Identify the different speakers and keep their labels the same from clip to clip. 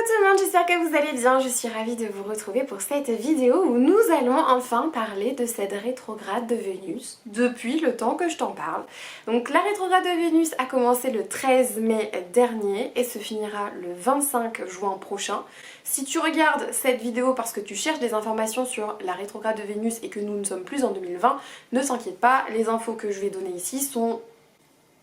Speaker 1: tout le monde, j'espère que vous allez bien, je suis ravie de vous retrouver pour cette vidéo où nous allons enfin parler de cette rétrograde de Vénus depuis le temps que je t'en parle. Donc la rétrograde de Vénus a commencé le 13 mai dernier et se finira le 25 juin prochain. Si tu regardes cette vidéo parce que tu cherches des informations sur la rétrograde de Vénus et que nous ne sommes plus en 2020, ne t'inquiète pas, les infos que je vais donner ici sont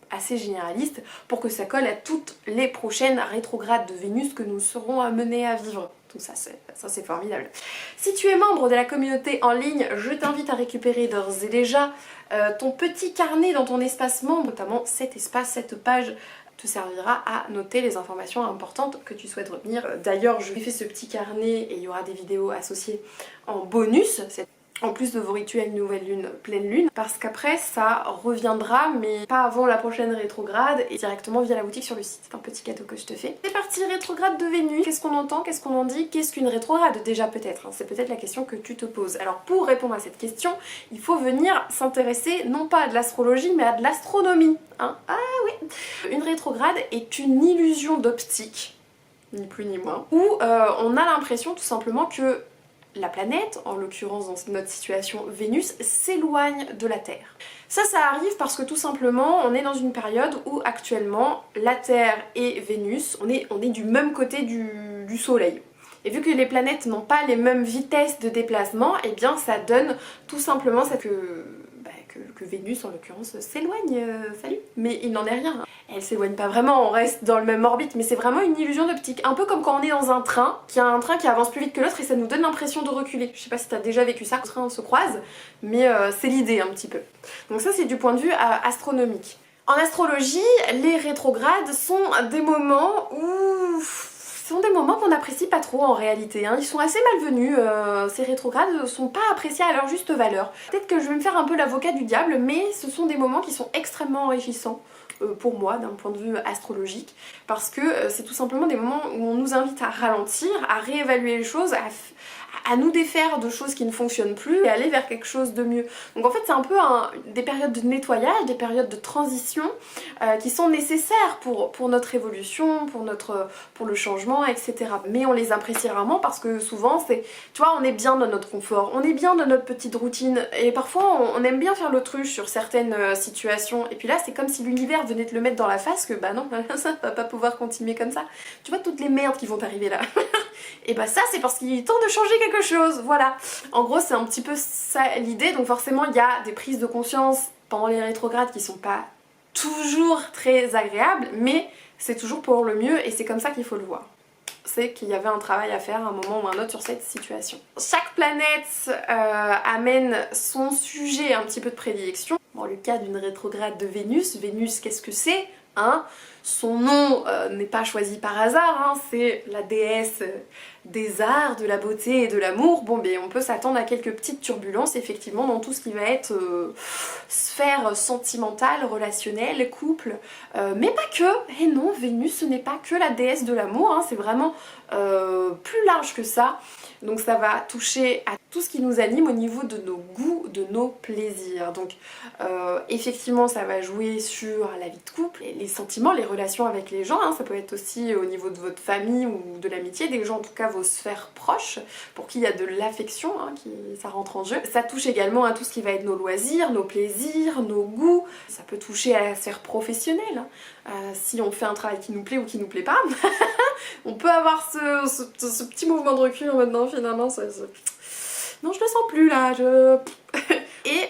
Speaker 1: assez généraliste pour que ça colle à toutes les prochaines rétrogrades de Vénus que nous serons amenés à vivre. Tout ça c'est formidable. Si tu es membre de la communauté en ligne, je t'invite à récupérer d'ores et déjà ton petit carnet dans ton espace membre, notamment cet espace, cette page te servira à noter les informations importantes que tu souhaites retenir. D'ailleurs, je fait ce petit carnet et il y aura des vidéos associées en bonus. En plus de vos rituels nouvelle lune, pleine lune, parce qu'après ça reviendra, mais pas avant la prochaine rétrograde et directement via la boutique sur le site. C'est un petit cadeau que je te fais. C'est parti, rétrograde de Vénus. Qu'est-ce qu'on entend? Qu'est-ce qu'on en dit? Qu'est-ce qu'une rétrograde? Déjà peut-être, hein. C'est peut-être la question que tu te poses. Alors pour répondre à cette question, il faut venir s'intéresser non pas à de l'astrologie mais à de l'astronomie. Hein, ah oui. Une rétrograde est une illusion d'optique, ni plus ni moins, où on a l'impression tout simplement que la planète, en l'occurrence dans notre situation Vénus, s'éloigne de la Terre. Ça arrive parce que tout simplement on est dans une période où actuellement la Terre et Vénus, on est du même côté du Soleil. Et vu que les planètes n'ont pas les mêmes vitesses de déplacement, et bien ça donne tout simplement que Vénus en l'occurrence s'éloigne, salut. Mais il n'en est rien. Elle s'éloigne pas vraiment, on reste dans le même orbite, mais c'est vraiment une illusion d'optique. Un peu comme quand on est dans un train, qu'il y a un train qui avance plus vite que l'autre et ça nous donne l'impression de reculer. Je sais pas si t'as déjà vécu ça, le train se croise, mais c'est l'idée un petit peu. Donc ça c'est du point de vue astronomique. En astrologie, les rétrogrades sont des moments où... Ce sont des moments qu'on n'apprécie pas trop en réalité, hein. Ils sont assez malvenus, ces rétrogrades ne sont pas appréciés à leur juste valeur. Peut-être que je vais me faire un peu l'avocat du diable, mais ce sont des moments qui sont extrêmement enrichissants pour moi d'un point de vue astrologique, parce que c'est tout simplement des moments où on nous invite à ralentir, à réévaluer les choses, à nous défaire de choses qui ne fonctionnent plus et aller vers quelque chose de mieux. Donc en fait c'est un peu des périodes de nettoyage, des périodes de transition qui sont nécessaires pour notre évolution, pour le changement, etc. Mais on les apprécie rarement parce que souvent c'est, tu vois, on est bien dans notre confort, on est bien dans notre petite routine et parfois on aime bien faire l'autruche sur certaines situations et puis là c'est comme si l'univers venait te le mettre dans la face que bah non, ça va pas pouvoir continuer comme ça. Tu vois toutes les merdes qui vont t'arriver là. Et bah ça c'est parce qu'il est temps de changer quelque chose, voilà. En gros c'est un petit peu ça l'idée, donc forcément il y a des prises de conscience pendant les rétrogrades qui sont pas toujours très agréables, mais c'est toujours pour le mieux et c'est comme ça qu'il faut le voir. C'est qu'il y avait un travail à faire à un moment ou un autre sur cette situation. Chaque planète amène son sujet un petit peu de prédilection. Dans le cas d'une rétrograde de Vénus, Vénus qu'est-ce que c'est, hein? Son nom n'est pas choisi par hasard, hein, c'est la déesse des arts, de la beauté et de l'amour. Bon ben on peut s'attendre à quelques petites turbulences effectivement dans tout ce qui va être sphère sentimentale, relationnelle, couple, mais pas que. Et non, Vénus ce n'est pas que la déesse de l'amour, hein, c'est vraiment plus large que ça. Donc ça va toucher à tout ce qui nous anime au niveau de nos goûts, de nos plaisirs. Donc effectivement ça va jouer sur la vie de couple, les sentiments, les relations avec les gens, hein. Ça peut être aussi au niveau de votre famille ou de l'amitié, des gens en tout cas vos sphères proches, pour qui il y a de l'affection, hein, ça rentre en jeu. Ça touche également à tout ce qui va être nos loisirs, nos plaisirs, nos goûts. Ça peut toucher à la sphère professionnelle, hein. Si on fait un travail qui nous plaît ou qui nous plaît pas. On peut avoir ce petit mouvement de recul en mode non finalement non je le sens plus là, Et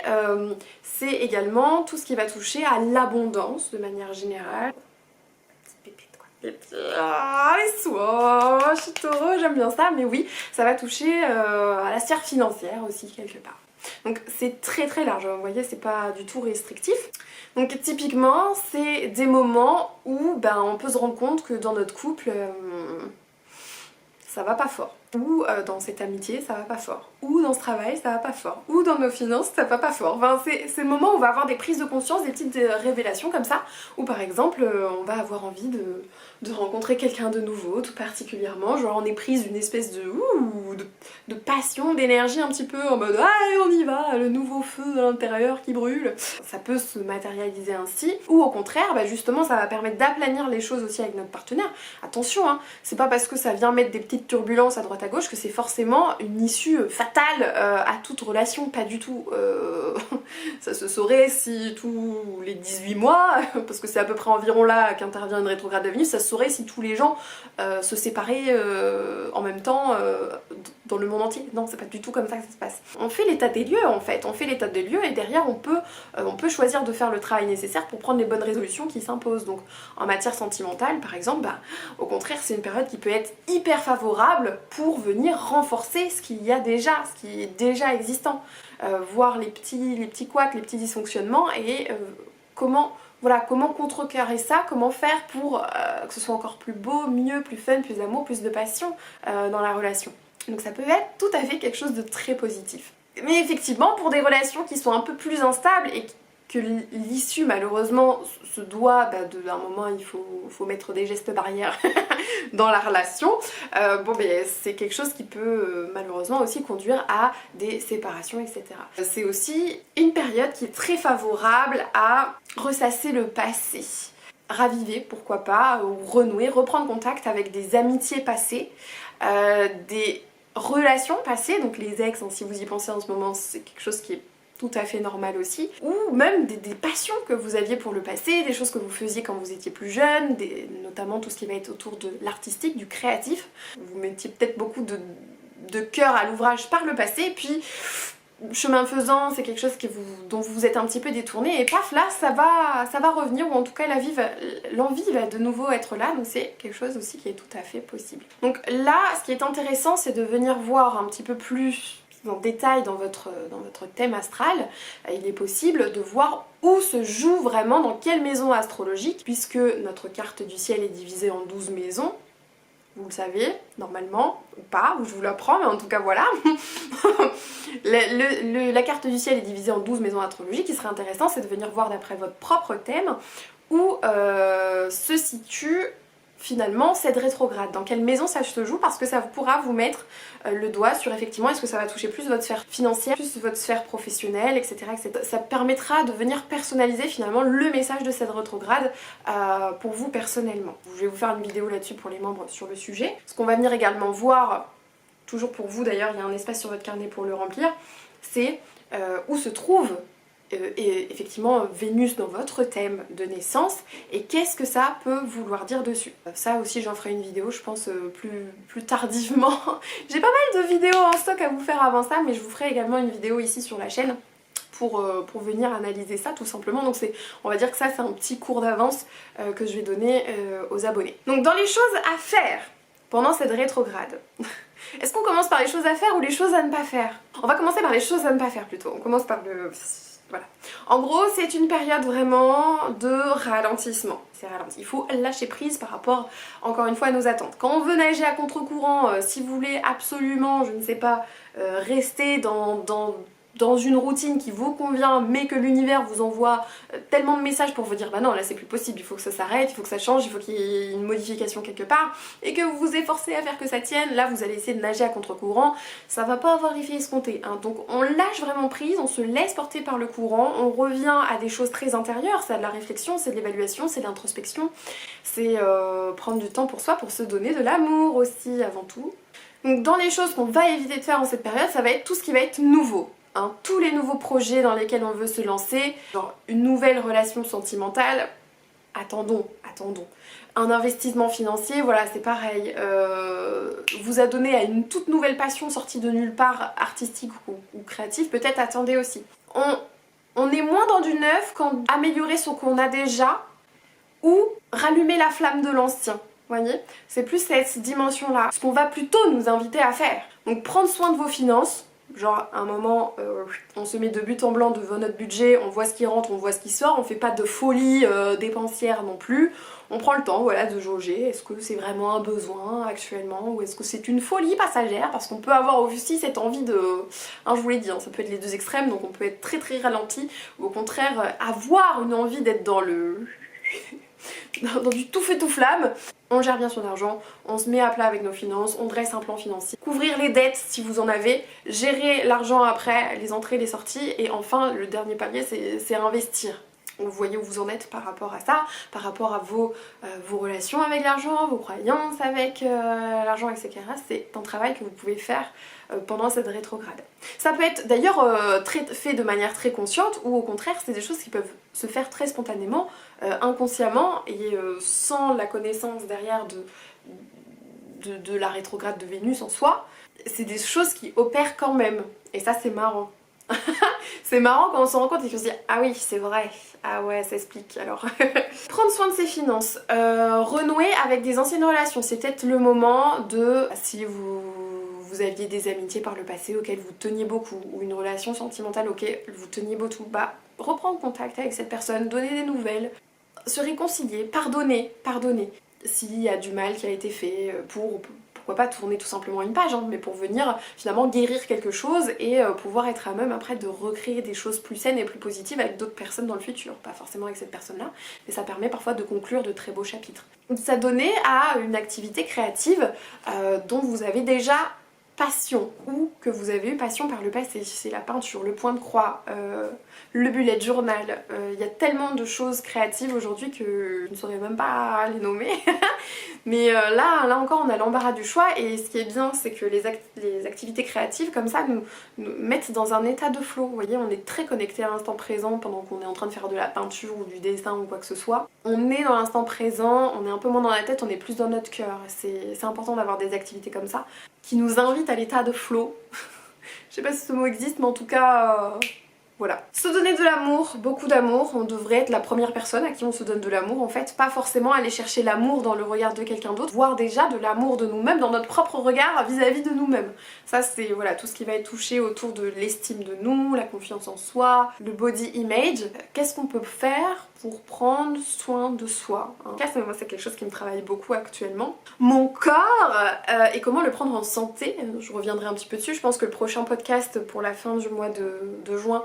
Speaker 1: c'est également tout ce qui va toucher à l'abondance de manière générale. Petite pépite quoi. Les soins, je suis taureau, j'aime bien ça, mais oui, ça va toucher à la sphère financière aussi quelque part. Donc c'est très très large, vous voyez, c'est pas du tout restrictif. Donc typiquement, c'est des moments où on peut se rendre compte que dans notre couple, ça va pas fort. ou dans cette amitié ça va pas fort, ou dans ce travail ça va pas fort, ou dans nos finances ça va pas fort. Enfin, c'est le moment où on va avoir des prises de conscience, des petites révélations comme ça, où par exemple on va avoir envie de rencontrer quelqu'un de nouveau, tout particulièrement, genre on est prise d'une espèce de passion, d'énergie un petit peu en mode allez on y va, le nouveau feu à l'intérieur qui brûle. Ça peut se matérialiser ainsi, ou au contraire bah justement ça va permettre d'aplanir les choses aussi avec notre partenaire. Attention hein, c'est pas parce que ça vient mettre des petites turbulences à droite à gauche que c'est forcément une issue fatale à toute relation, pas du tout. Ça se saurait si tous les 18 mois, parce que c'est à peu près environ là qu'intervient une rétrograde de Vénus, ça se saurait si tous les gens se séparaient en même temps dans le monde entier. Non, c'est pas du tout comme ça que ça se passe. On fait l'état des lieux en fait, on fait l'état des lieux et derrière on peut choisir de faire le travail nécessaire pour prendre les bonnes résolutions qui s'imposent. Donc en matière sentimentale par exemple, bah, au contraire c'est une période qui peut être hyper favorable pour venir renforcer ce qu'il y a déjà, ce qui est déjà existant. Voir les petits couacs, les petits dysfonctionnements et comment contrecarrer ça, comment faire pour que ce soit encore plus beau, mieux, plus fun, plus d'amour, plus de passion dans la relation. Donc ça peut être tout à fait quelque chose de très positif. Mais effectivement, pour des relations qui sont un peu plus instables et que l'issue malheureusement se doit, d'un moment il faut mettre des gestes barrières dans la relation, bon ben c'est quelque chose qui peut malheureusement aussi conduire à des séparations, etc. C'est aussi une période qui est très favorable à ressasser le passé, raviver pourquoi pas, ou renouer, reprendre contact avec des amitiés passées, des relations passées, donc les ex, hein, si vous y pensez en ce moment c'est quelque chose qui est tout à fait normal aussi, ou même des passions que vous aviez pour le passé, des choses que vous faisiez quand vous étiez plus jeune, notamment tout ce qui va être autour de l'artistique, du créatif. Vous mettiez peut-être beaucoup de cœur à l'ouvrage par le passé, et puis chemin faisant, c'est quelque chose dont vous vous êtes un petit peu détourné, et paf là ça va revenir, ou en tout cas l'envie va de nouveau être là, donc c'est quelque chose aussi qui est tout à fait possible. Donc là, ce qui est intéressant, c'est de venir voir un petit peu plus en détail dans votre thème astral. Il est possible de voir où se joue vraiment, dans quelle maison astrologique, puisque notre carte du ciel est divisée en 12 maisons. Vous le savez, normalement, ou pas, ou je vous l'apprends, mais en tout cas voilà. La carte du ciel est divisée en 12 maisons astrologiques. Ce qui serait intéressant, c'est de venir voir d'après votre propre thème où se situe finalement cette rétrograde, dans quelle maison ça se joue, parce que ça pourra vous mettre le doigt sur effectivement est-ce que ça va toucher plus votre sphère financière, plus votre sphère professionnelle, etc., etc. Ça permettra de venir personnaliser finalement le message de cette rétrograde pour vous personnellement. Je vais vous faire une vidéo là-dessus pour les membres sur le sujet. Ce qu'on va venir également voir, toujours pour vous d'ailleurs, il y a un espace sur votre carnet pour le remplir, c'est où se trouve et effectivement Vénus dans votre thème de naissance et qu'est-ce que ça peut vouloir dire dessus. Ça aussi j'en ferai une vidéo je pense plus tardivement. J'ai pas mal de vidéos en stock à vous faire avant ça, mais je vous ferai également une vidéo ici sur la chaîne pour venir analyser ça tout simplement. Donc on va dire que ça c'est un petit cours d'avance que je vais donner aux abonnés. Donc dans les choses à faire pendant cette rétrograde, est-ce qu'on commence par les choses à faire ou les choses à ne pas faire? On va commencer par les choses à ne pas faire plutôt. On commence par le... Voilà. En gros, c'est une période vraiment de ralentissement. C'est ralenti. Il faut lâcher prise par rapport, encore une fois, à nos attentes. Quand on veut nager à contre-courant, si vous voulez absolument, je ne sais pas, rester dans une routine qui vous convient, mais que l'univers vous envoie tellement de messages pour vous dire bah non, là c'est plus possible, il faut que ça s'arrête, il faut que ça change, il faut qu'il y ait une modification quelque part, et que vous vous efforcez à faire que ça tienne, là vous allez essayer de nager à contre-courant, ça va pas avoir effet escompté, hein. Donc on lâche vraiment prise, on se laisse porter par le courant, on revient à des choses très intérieures, c'est de la réflexion, c'est de l'évaluation, c'est de l'introspection, c'est prendre du temps pour soi, pour se donner de l'amour aussi avant tout. Donc dans les choses qu'on va éviter de faire en cette période, ça va être tout ce qui va être nouveau. Hein, tous les nouveaux projets dans lesquels on veut se lancer, genre une nouvelle relation sentimentale, attendons. Un investissement financier, voilà c'est pareil, vous adonner à une toute nouvelle passion sortie de nulle part, artistique ou créative, peut-être attendez aussi. On est moins dans du neuf qu'améliorer ce qu'on a déjà ou rallumer la flamme de l'ancien. Voyez, c'est plus cette dimension-là, ce qu'on va plutôt nous inviter à faire. Donc prendre soin de vos finances, genre à un moment on se met de but en blanc devant notre budget, on voit ce qui rentre, on voit ce qui sort, on fait pas de folie dépensière non plus. On prend le temps voilà, de jauger, est-ce que c'est vraiment un besoin actuellement ou est-ce que c'est une folie passagère, parce qu'on peut avoir aussi cette envie de... Hein, je vous l'ai dit, hein, ça peut être les deux extrêmes, donc on peut être très très ralenti ou au contraire avoir une envie d'être dans le... dans du tout feu tout flamme. On gère bien son argent, on se met à plat avec nos finances, on dresse un plan financier, couvrir les dettes si vous en avez, gérer l'argent après, les entrées, les sorties, et enfin le dernier palier c'est investir. Vous voyez où vous en êtes par rapport à ça, par rapport à vos relations avec l'argent, vos croyances avec l'argent, etc. C'est un travail que vous pouvez faire pendant cette rétrograde. Ça peut être d'ailleurs fait de manière très consciente ou au contraire c'est des choses qui peuvent se faire très spontanément, inconsciemment et sans la connaissance derrière de la rétrograde de Vénus en soi. C'est des choses qui opèrent quand même et ça c'est marrant. C'est marrant quand on s'en rend compte et qu'on se dit ah oui c'est vrai, ah ouais ça explique alors. Prendre soin de ses finances, renouer avec des anciennes relations, c'est peut-être le moment de, si vous aviez des amitiés par le passé auxquelles vous teniez beaucoup ou une relation sentimentale auquel vous teniez beaucoup, bah reprendre contact avec cette personne, donner des nouvelles, se réconcilier, pardonner s'il y a du mal qui a été fait pourquoi pas tourner tout simplement une page, hein, mais pour venir finalement guérir quelque chose et pouvoir être à même après de recréer des choses plus saines et plus positives avec d'autres personnes dans le futur. Pas forcément avec cette personne-là, mais ça permet parfois de conclure de très beaux chapitres. S'adonner à une activité créative dont vous avez déjà passion ou que vous avez eu passion par le passé. C'est la peinture, le point de croix, le bullet journal. Il y a tellement de choses créatives aujourd'hui que je ne saurais même pas les nommer. Mais là encore on a l'embarras du choix et ce qui est bien c'est que les activités créatives comme ça nous mettent dans un état de flow. Vous voyez, on est très connecté à l'instant présent pendant qu'on est en train de faire de la peinture ou du dessin ou quoi que ce soit. On est dans l'instant présent, on est un peu moins dans la tête, on est plus dans notre cœur. C'est important d'avoir des activités comme ça qui nous invitent à l'état de flow. Je sais pas si ce mot existe mais en tout cas... Voilà. Se donner de l'amour, beaucoup d'amour, on devrait être la première personne à qui on se donne de l'amour en fait, pas forcément aller chercher l'amour dans le regard de quelqu'un d'autre, voire déjà de l'amour de nous-mêmes dans notre propre regard vis-à-vis de nous-mêmes. Ça c'est voilà tout ce qui va être touché autour de l'estime de nous, la confiance en soi, le body image. Qu'est-ce qu'on peut faire pour prendre soin de soi, hein. Moi c'est quelque chose qui me travaille beaucoup actuellement. Mon corps et comment le prendre en santé, je reviendrai un petit peu dessus, je pense que le prochain podcast pour la fin du mois de juin,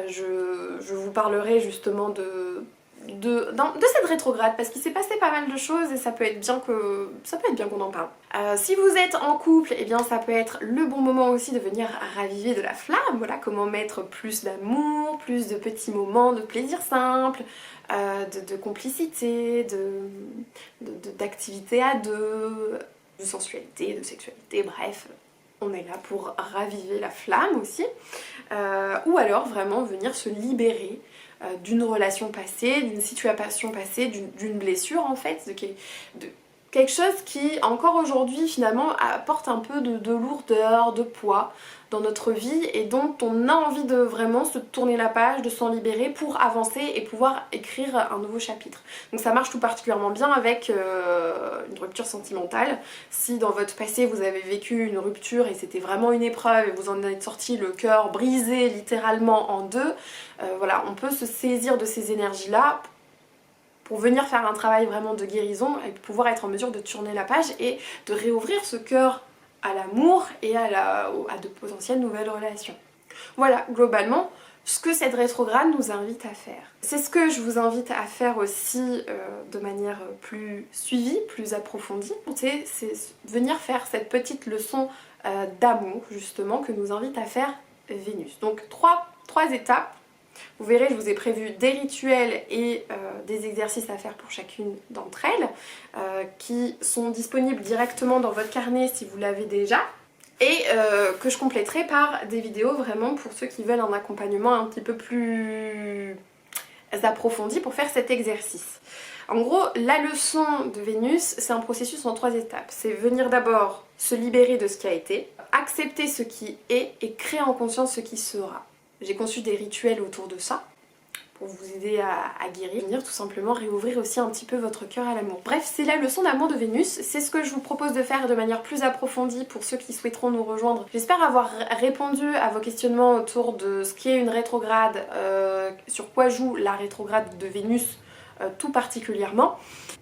Speaker 1: je vous parlerai justement de cette rétrograde parce qu'il s'est passé pas mal de choses et ça peut être bien qu'on en parle. Si vous êtes en couple, et bien ça peut être le bon moment aussi de venir raviver de la flamme, voilà comment mettre plus d'amour, plus de petits moments de plaisir simple, de complicité, d'activité à deux, de sensualité, de sexualité, bref. On est là pour raviver la flamme aussi, ou alors vraiment venir se libérer d'une relation passée, d'une situation passée, d'une blessure en fait, de quelque chose qui encore aujourd'hui finalement apporte un peu de lourdeur, de poids dans notre vie et dont on a envie de vraiment se tourner la page, de s'en libérer pour avancer et pouvoir écrire un nouveau chapitre. Donc ça marche tout particulièrement bien avec une rupture sentimentale. Si dans votre passé vous avez vécu une rupture et c'était vraiment une épreuve et vous en êtes sorti le cœur brisé littéralement en deux, voilà, on peut se saisir de ces énergies-là pour venir faire un travail vraiment de guérison et pouvoir être en mesure de tourner la page et de réouvrir ce cœur à l'amour et à de potentielles nouvelles relations. Voilà, globalement, ce que cette rétrograde nous invite à faire. C'est ce que je vous invite à faire aussi de manière plus suivie, plus approfondie. C'est venir faire cette petite leçon d'amour, justement, que nous invite à faire Vénus. Donc, trois étapes. Vous verrez, je vous ai prévu des rituels et des exercices à faire pour chacune d'entre elles qui sont disponibles directement dans votre carnet si vous l'avez déjà et que je compléterai par des vidéos vraiment pour ceux qui veulent un accompagnement un petit peu plus approfondi pour faire cet exercice. En gros, la leçon de Vénus, c'est un processus en 3 étapes. C'est venir d'abord se libérer de ce qui a été, accepter ce qui est et créer en conscience ce qui sera. J'ai conçu des rituels autour de ça pour vous aider à guérir, venir tout simplement réouvrir aussi un petit peu votre cœur à l'amour. Bref, c'est la leçon d'amour de Vénus, c'est ce que je vous propose de faire de manière plus approfondie pour ceux qui souhaiteront nous rejoindre. J'espère avoir répondu à vos questionnements autour de ce qu'est une rétrograde, sur quoi joue la rétrograde de Vénus tout particulièrement,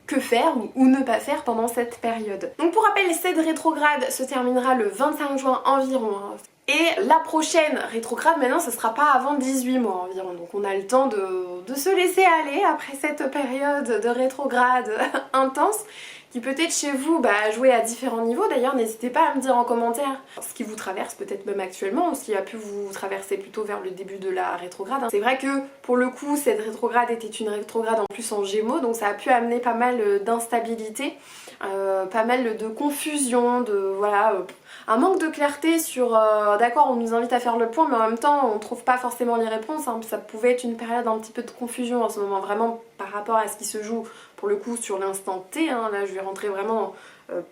Speaker 1: que faire ou ne pas faire pendant cette période. Donc pour rappel, cette rétrograde se terminera le 25 juin environ, hein. Et la prochaine rétrograde maintenant ce sera pas avant 18 mois environ, donc on a le temps de se laisser aller après cette période de rétrograde intense qui peut-être chez vous jouer à différents niveaux. D'ailleurs n'hésitez pas à me dire en commentaire ce qui vous traverse peut-être même actuellement ou ce qui a pu vous traverser plutôt vers le début de la rétrograde. C'est vrai que pour le coup cette rétrograde était une rétrograde en plus en Gémeaux, donc ça a pu amener pas mal d'instabilité, pas mal de confusion, de voilà, un manque de clarté sur d'accord on nous invite à faire le point mais en même temps on trouve pas forcément les réponses, hein. Ça pouvait être une période un petit peu de confusion en ce moment vraiment par rapport à ce qui se joue pour le coup sur l'instant T, hein. Là je vais rentrer vraiment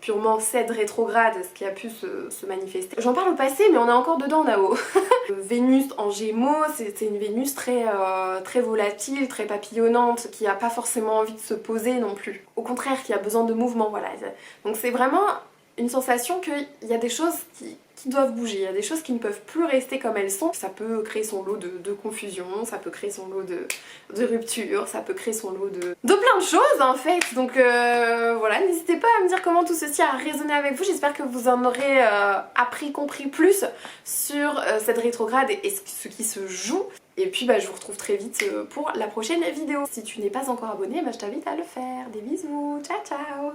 Speaker 1: purement cette rétrograde, ce qui a pu se manifester. J'en parle au passé mais on est encore dedans là-haut. Vénus en Gémeaux, c'est une Vénus très volatile, très papillonnante, qui a pas forcément envie de se poser non plus. Au contraire, qui a besoin de mouvement, voilà. Donc c'est vraiment une sensation qu'il y a des choses qui doivent bouger, il y a des choses qui ne peuvent plus rester comme elles sont. Ça peut créer son lot de confusion, ça peut créer son lot de rupture, ça peut créer son lot de plein de choses en fait. Donc voilà, n'hésitez pas à me dire comment tout ceci a résonné avec vous. J'espère que vous en aurez appris, compris plus sur cette rétrograde et ce qui se joue. Et puis je vous retrouve très vite pour la prochaine vidéo. Si tu n'es pas encore abonné, je t'invite à le faire. Des bisous, ciao ciao.